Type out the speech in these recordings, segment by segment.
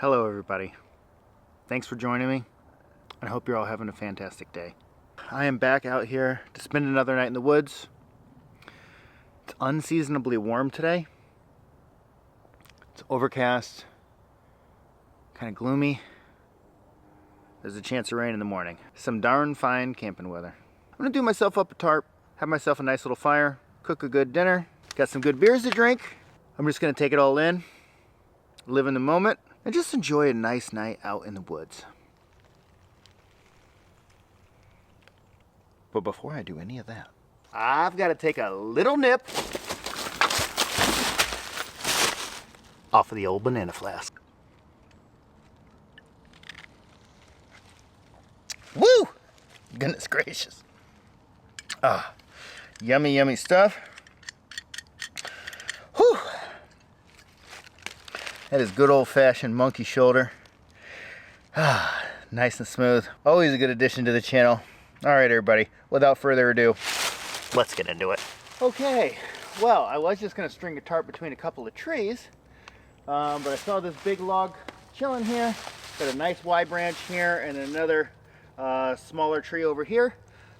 Hello everybody. Thanks for joining me. I hope you're all having a fantastic day. I am back out here to spend another night in the woods. It's unseasonably warm today. It's overcast, kind of gloomy. There's a chance of rain in the morning. Some darn fine camping weather. I'm gonna do myself up a tarp, have myself a nice little fire, cook a good dinner, got some good beers to drink. I'm just gonna take it all in, live in the moment, and just enjoy a nice night out in the woods. But before I do any of that, I've got to take a little nip off of the old banana flask. Woo! Goodness gracious. Ah, yummy, yummy stuff. Whew! That is good old-fashioned monkey shoulder. Ah, nice and smooth. Always a good addition to the channel. All right, everybody, without further ado, let's get into it. Okay, well, I was just gonna string a tarp between a couple of trees, but I saw this big log chilling here. Got a nice wide branch here and another smaller tree over here.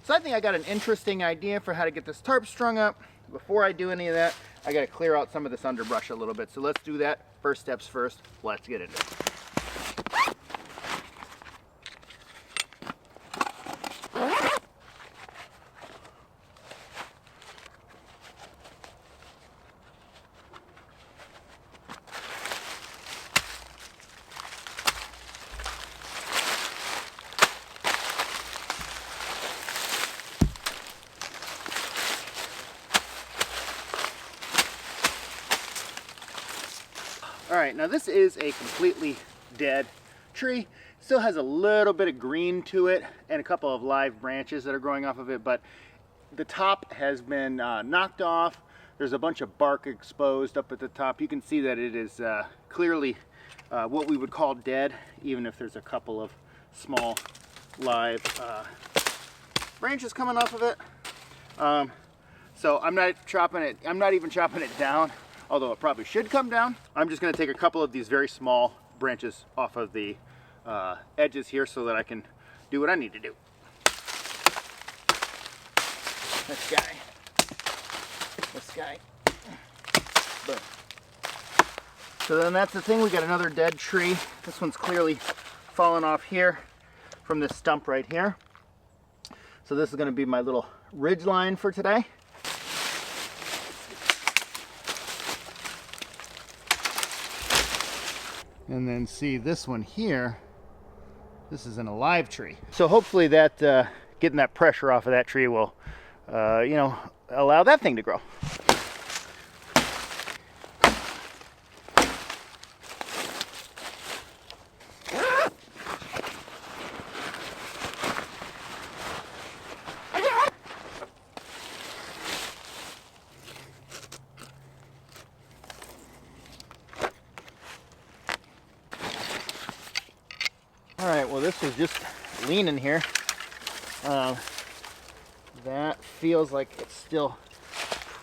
So I think I got an interesting idea for how to get this tarp strung up. Before I do any of that, I gotta clear out some of this underbrush a little bit. So let's do that. First steps first, let's get into it. All right, now this is a completely dead tree. Still has a little bit of green to it and a couple of live branches that are growing off of it, but the top has been knocked off. There's a bunch of bark exposed up at the top. You can see that it is clearly what we would call dead, even if there's a couple of small live branches coming off of it. So I'm not even chopping it down, although it probably should come down. I'm just gonna take a couple of these very small branches off of the edges here so that I can do what I need to do. This guy, boom. So then that's the thing, we got another dead tree. This one's clearly fallen off here from this stump right here. So this is gonna be my little ridge line for today. And then see this one here, this is an alive tree. So hopefully that getting that pressure off of that tree will, you know, allow that thing to grow. All right, well, this was just leaning here. That feels like it's still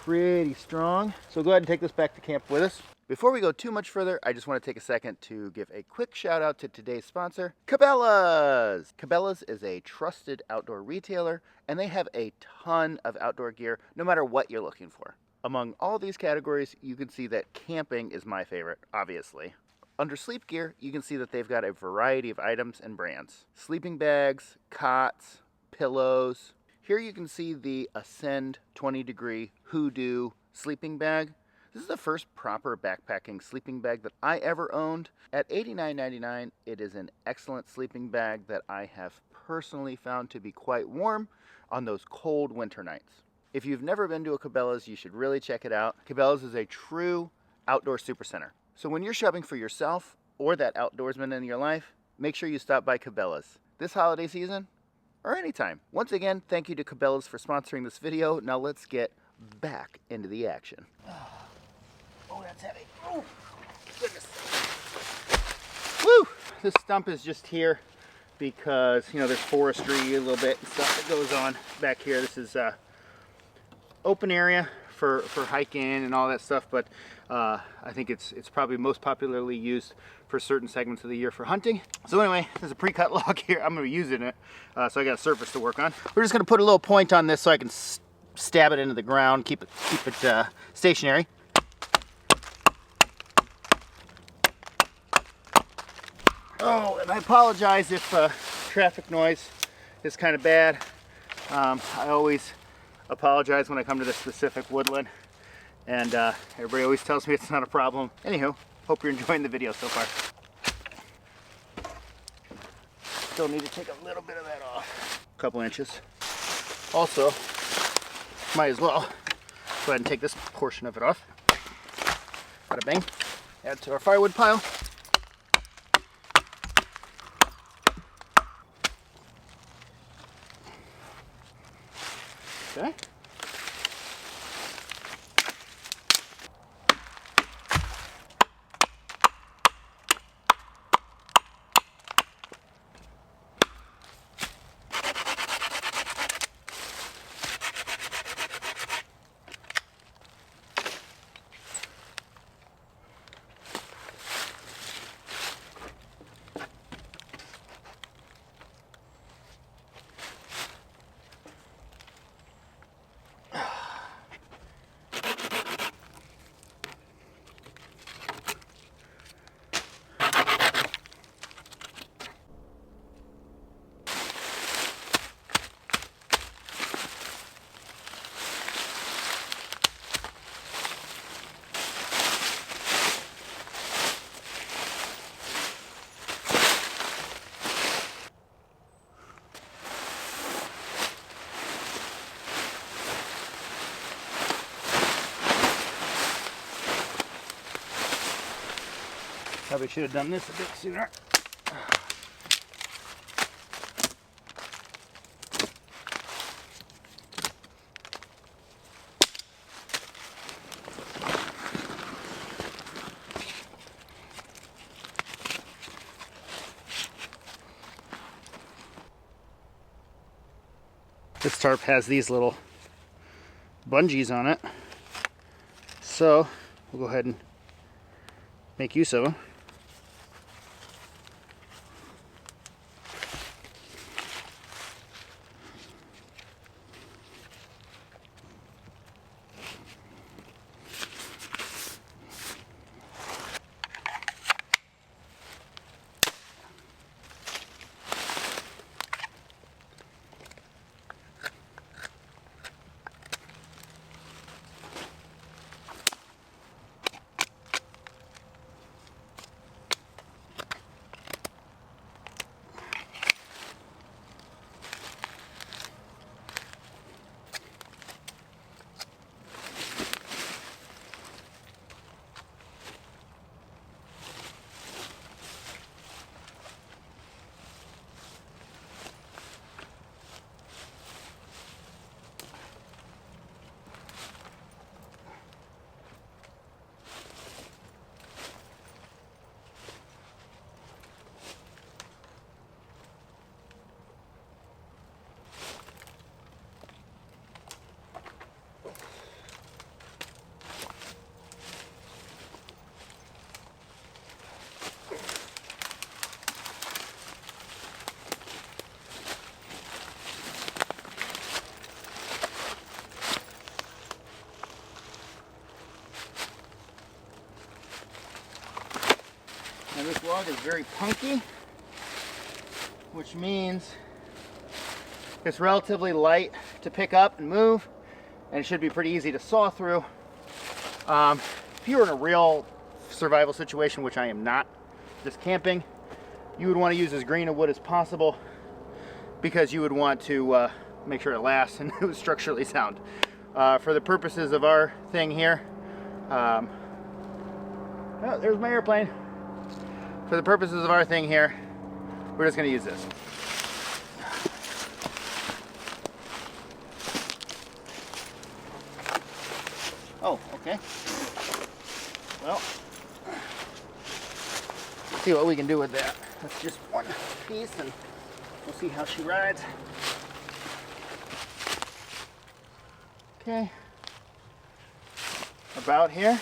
pretty strong. So go ahead and take this back to camp with us. Before we go too much further, I just want to take a second to give a quick shout out to today's sponsor, Cabela's. Cabela's is a trusted outdoor retailer, and they have a ton of outdoor gear, no matter what you're looking for. Among all these categories, you can see that camping is my favorite, obviously. Under sleep gear, you can see that they've got a variety of items and brands. Sleeping bags, cots, pillows. Here you can see the Ascend 20 degree Hoodoo sleeping bag. This is the first proper backpacking sleeping bag that I ever owned. At $89.99, it is an excellent sleeping bag that I have personally found to be quite warm on those cold winter nights. If you've never been to a Cabela's, you should really check it out. Cabela's is a true outdoor supercenter. So when you're shopping for yourself or that outdoorsman in your life, make sure you stop by Cabela's this holiday season or anytime. Once again, thank you to Cabela's for sponsoring this video. Now let's get back into the action. Oh, that's heavy. Oh, goodness. Woo! This stump is just here because, you know, there's forestry a little bit and stuff that goes on back here. This is open area for hiking and all that stuff, but I think it's probably most popularly used for certain segments of the year for hunting. So anyway, there's a pre-cut log here. I'm going to be using it, so I got a surface to work on. We're just going to put a little point on this so I can stab it into the ground, keep it stationary. Oh, and I apologize if traffic noise is kind of bad. I always apologize when I come to this specific woodland, and everybody always tells me it's not a problem. Anywho, hope you're enjoying the video so far. Still need to take a little bit of that off. A couple inches. Also, might as well go ahead and take this portion of it off. Bada bang. Add to our firewood pile. Okay. Probably should have done this a bit sooner. This tarp has these little bungees on it, so we'll go ahead and make use of them. Now this log is very punky, which means it's relatively light to pick up and move, and it should be pretty easy to saw through. If you were in a real survival situation, which I am not, just camping, you would want to use as green a wood as possible because you would want to make sure it lasts and it was structurally sound. For the purposes of our thing here, oh, there's my airplane. For the purposes of our thing here, we're just going to use this. Oh, okay. Well, let's see what we can do with that. That's just one piece, and we'll see how she rides. Okay. about here.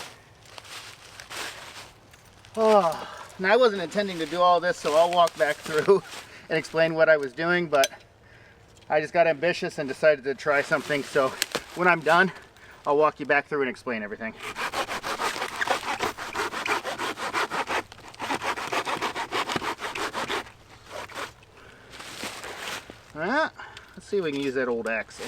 Oh, and I wasn't intending to do all this, so I'll walk back through and explain what I was doing, but I just got ambitious and decided to try something. So when I'm done, I'll walk you back through and explain everything. Alright, let's see if we can use that old axe.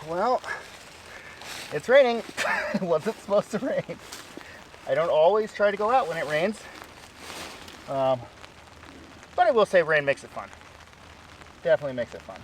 Well, it's raining. It wasn't supposed to rain. I don't always try to go out when it rains. But I will say rain makes it fun. Definitely makes it fun.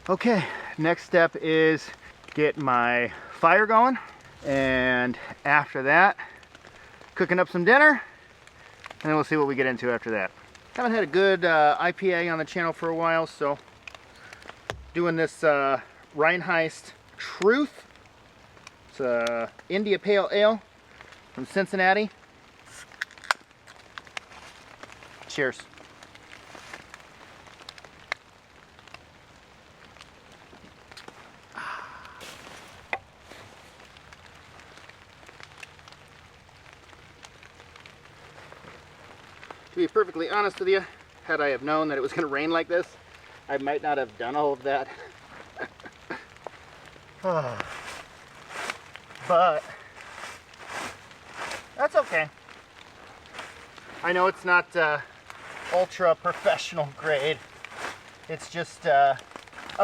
Okay, next step is get my fire going, and after that, cooking up some dinner, and then we'll see what we get into after that. Haven't had a good IPA on the channel for a while, so doing this Reinheist Truth. It's a India Pale Ale from Cincinnati. Cheers. To be perfectly honest with you, had I have known that it was going to rain like this, I might not have done all of that. But that's okay. I know it's not ultra professional grade. It's just a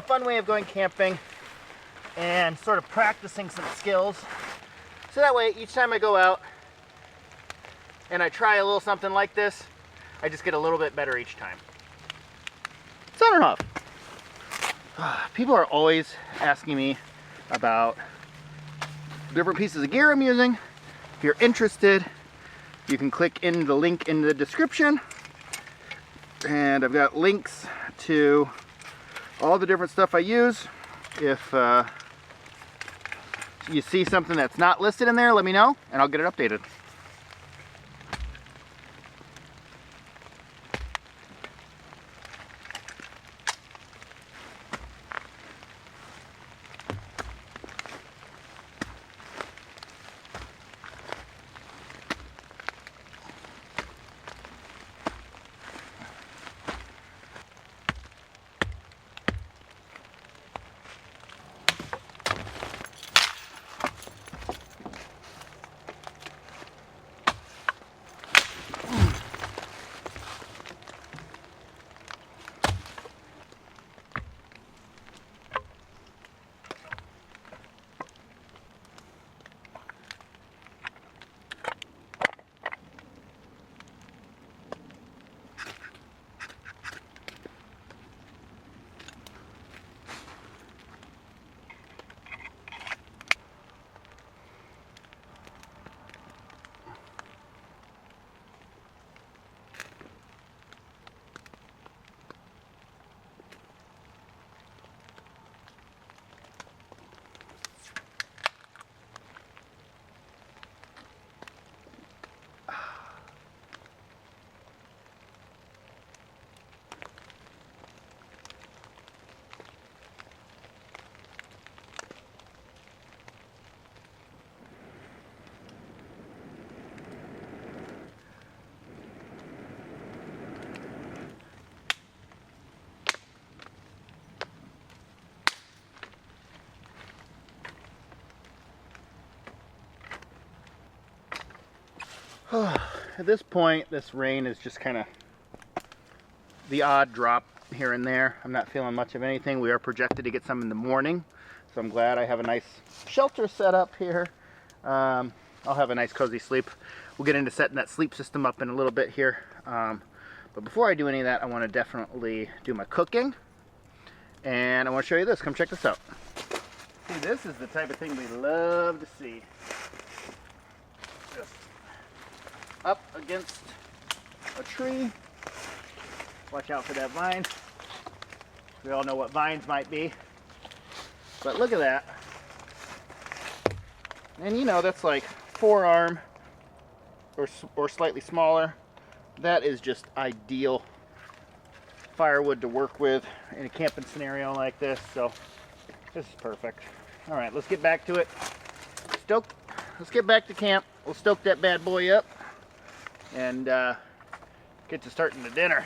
fun way of going camping and sort of practicing some skills. So that way, each time I go out and I try a little something like this, I just get a little bit better each time. It's on and off. People are always asking me about different pieces of gear I'm using. If you're interested, you can click in the link in the description. And I've got links to all the different stuff I use. If you see something that's not listed in there, let me know and I'll get it updated. At this point, this rain is just kind of the odd drop here and there. I'm not feeling much of anything. We are projected to get some in the morning, so I'm glad I have a nice shelter set up here. I'll have a nice cozy sleep. We'll get into setting that sleep system up in a little bit here. But before I do any of that, I want to definitely do my cooking. And I want to show you this. Come check this out. See, this is the type of thing we love to see. Just up against a tree. Watch out for that vine. We all know what vines might be. But look at that. And you know, that's like forearm or slightly smaller. That is just ideal firewood to work with in a camping scenario like this. So this is perfect. All right, let's get back to it. Let's get back to camp. We'll stoke that bad boy up and get to starting the dinner.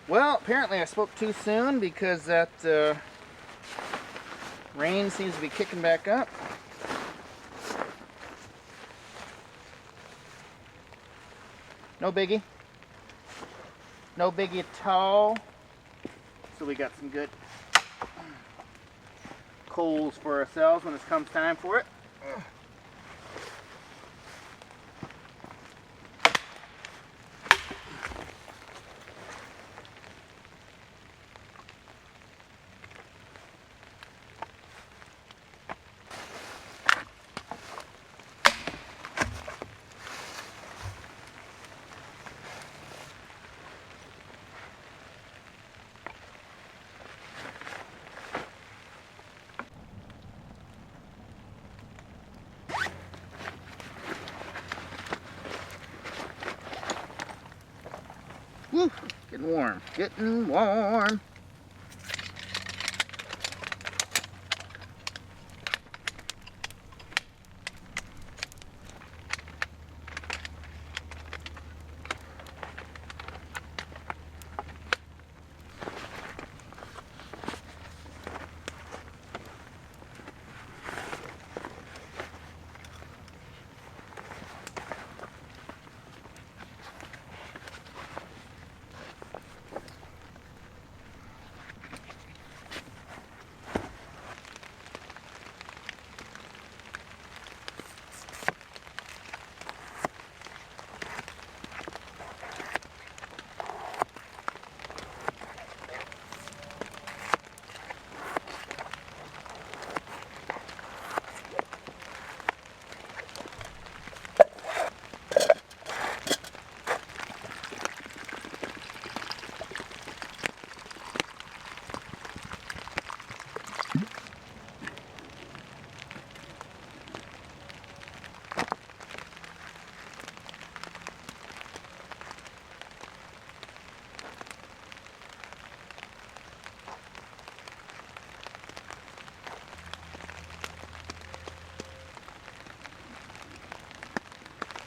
Well, apparently I spoke too soon because that rain seems to be kicking back up. No biggie. No biggie at all. So we got some good coals for ourselves when it comes time for it. Woo, getting warm, getting warm.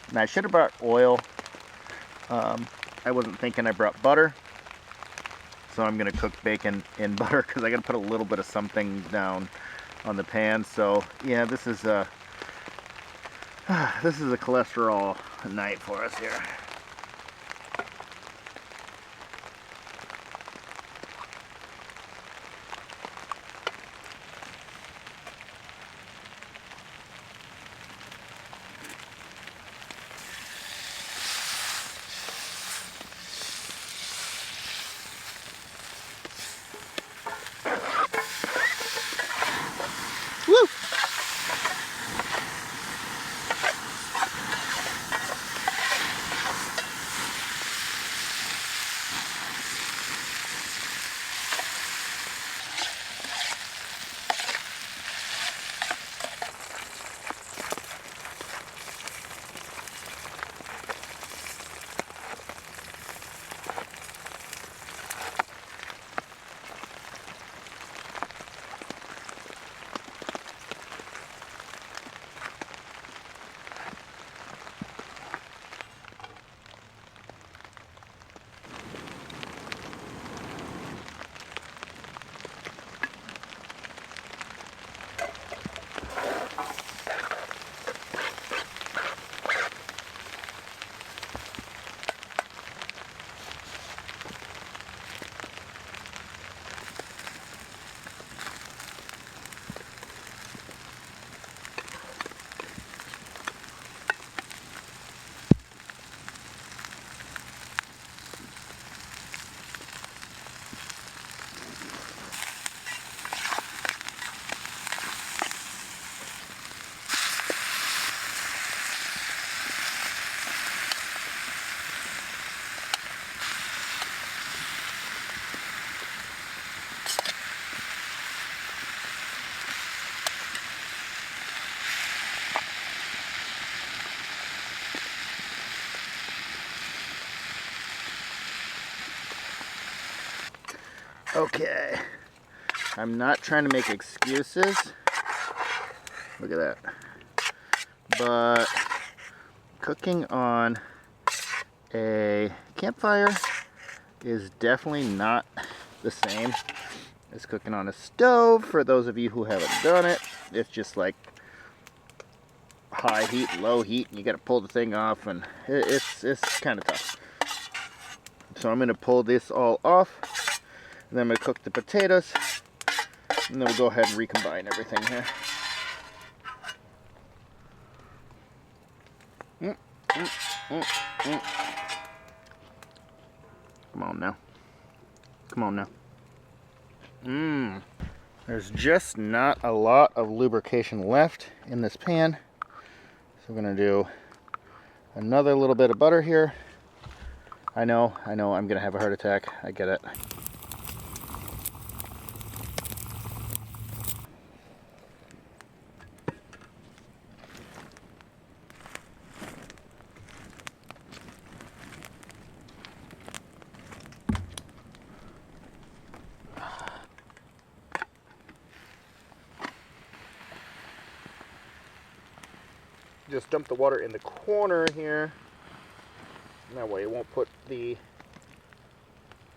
And I should have brought oil. I wasn't thinking. I brought butter. So I'm gonna cook bacon in butter because I gotta put a little bit of something down on the pan. So yeah, this is a cholesterol night for us here. Woo! Okay, I'm not trying to make excuses. Look at that. But cooking on a campfire is definitely not the same as cooking on a stove. For those of you who haven't done it, it's just like high heat, low heat, and you got to pull the thing off, and it's kind of tough. So I'm going to pull this all off, and then I'm going to cook the potatoes, And then we'll go ahead and recombine everything here. Come on now. Come on now. There's just not a lot of lubrication left in this pan. So we're gonna do another little bit of butter here. I know, I'm gonna have a heart attack. I get it. Just dump the water in the corner here. That way it won't put the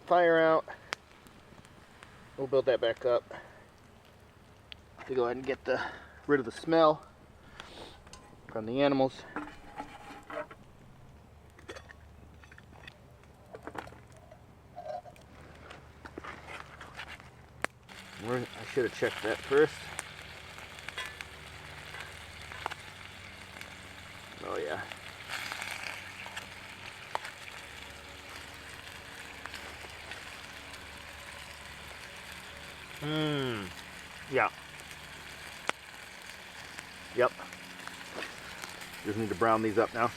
fire out. We'll build that back up to go ahead and get rid of the smell from the animals. I should have checked that first. Oh yeah. Yeah. Yep. Just need to brown these up now.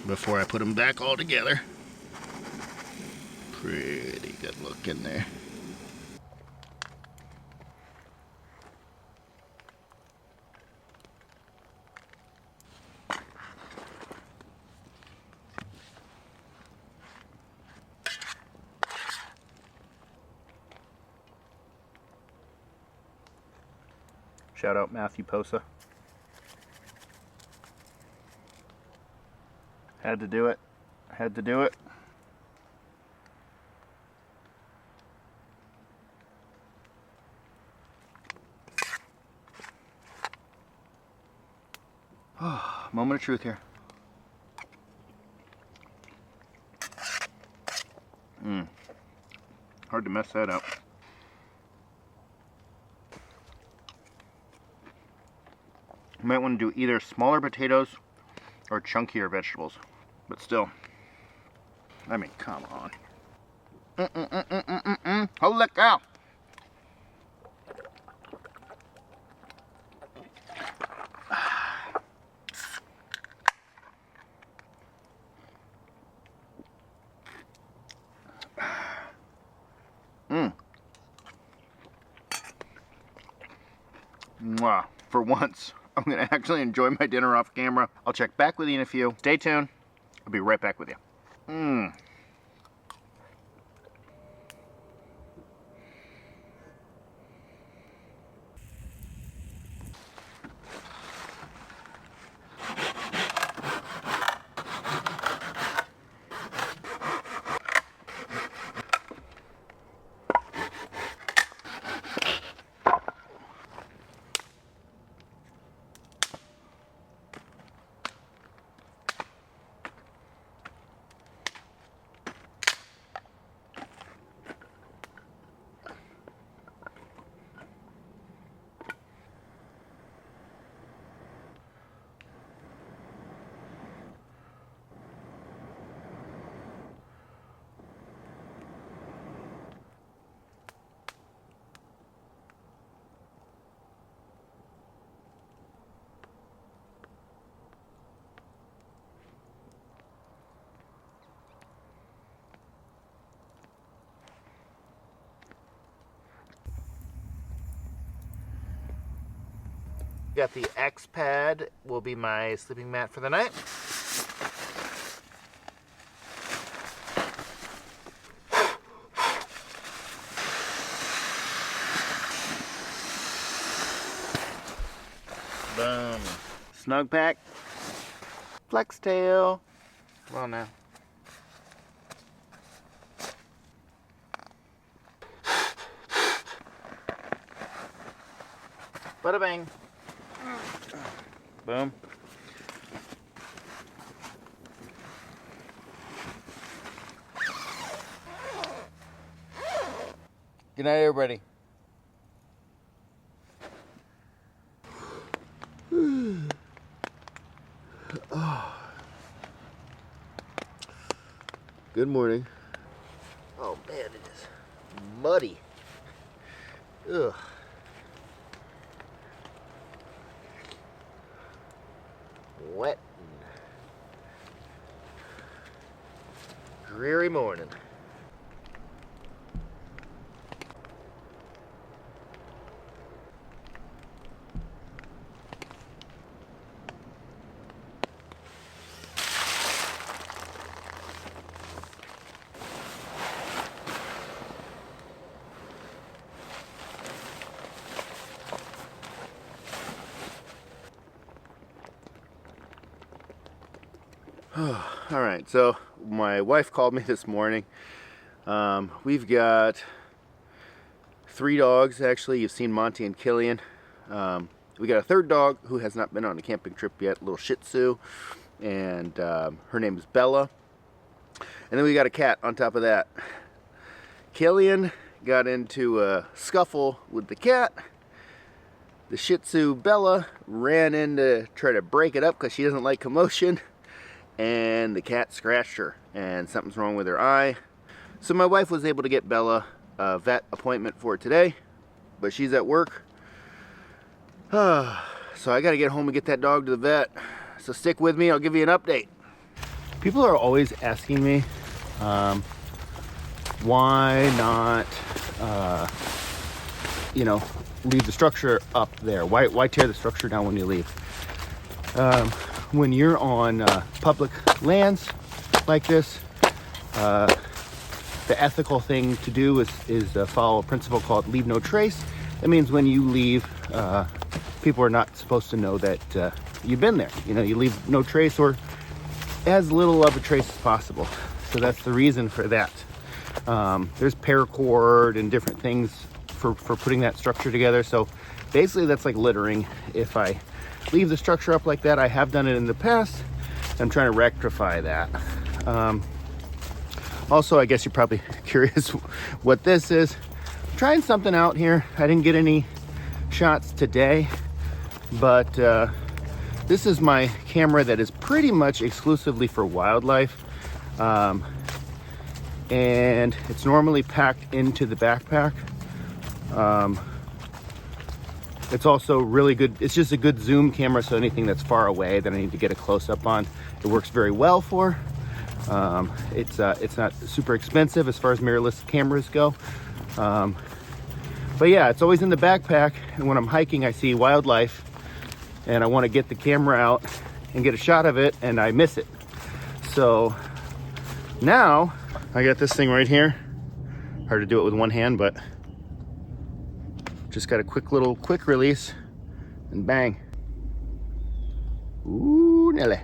Before I put them back all together. Pretty good look in there. Shout out Matthew Posa. Had to do it. Had to do it. Oh, moment of truth here. Hard to mess that up. You might want to do either smaller potatoes or chunkier vegetables, but still, I mean, come on. Holy cow! Mwah. For once, I'm going to actually enjoy my dinner off camera. I'll check back with you in a few. Stay tuned. I'll be right back with you. Got the X pad, will be my sleeping mat for the night. Boom. Snug pack. Flex tail. Come on now. Bada bang. Boom. Good night, everybody. Oh. Good morning. Oh man, it is muddy. Ugh. Wet and dreary morning. All right, so my wife called me this morning. We've got 3 dogs, actually. You've seen Monty and Killian. We got a 3rd dog who has not been on a camping trip yet, little Shih Tzu, and her name is Bella. And then we got a cat on top of that. Killian got into a scuffle with the cat. The Shih Tzu Bella ran in to try to break it up because she doesn't like commotion. And the cat scratched her, and something's wrong with her eye. So my wife was able to get Bella a vet appointment for today, but she's at work. So I gotta get home and get that dog to the vet. So stick with me, I'll give you an update. People are always asking me, why not, you know, leave the structure up there? Why tear the structure down when you leave? When you're on public lands like this, the ethical thing to do is follow a principle called leave no trace. That means when you leave, people are not supposed to know that you've been there. You know, you leave no trace or as little of a trace as possible. So that's the reason for that. There's paracord and different things for putting that structure together. So basically that's like littering. If I leave the structure up like that, I have done it in the past. I'm trying to rectify that. Also, I guess you're probably curious what this is. I'm trying something out here. I didn't get any shots today, but this is my camera that is pretty much exclusively for wildlife. And it's normally packed into the backpack. It's also really good. It's just a good zoom camera, so anything that's far away that I need to get a close-up on, it works very well for. It's not super expensive as far as mirrorless cameras go. But yeah, it's always in the backpack, and when I'm hiking, I see wildlife, and I want to get the camera out and get a shot of it, and I miss it. So now I got this thing right here. Hard to do it with one hand, but just got a quick release, and bang. Ooh, Nelly.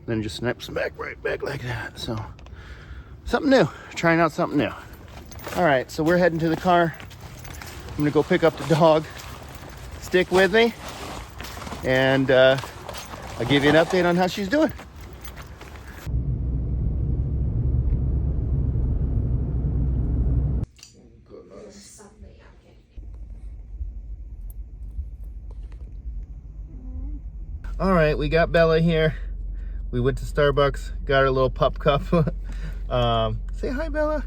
Then just snaps back right back like that. So something new, trying out something new. All right, so we're heading to the car. I'm gonna go pick up the dog. Stick with me, and I'll give you an update on how she's doing. All right, we got Bella here. We went to Starbucks, got her a little pup cup. Say hi, Bella.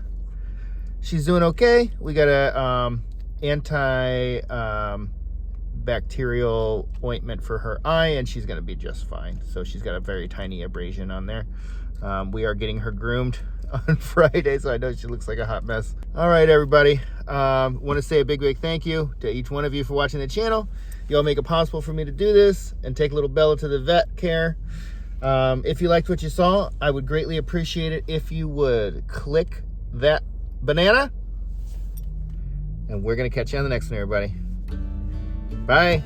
She's doing okay. We got a anti-bacterial ointment for her eye, and she's gonna be just fine. So she's got a very tiny abrasion on there. We are getting her groomed on Friday, so I know she looks like a hot mess. All right, everybody. Want to say a big thank you to each one of you for watching the channel. Y'all make it possible for me to do this and take little Bella to the vet care. If you liked what you saw, I would greatly appreciate it if you would click that banana. And we're going to catch you on the next one, everybody. Bye.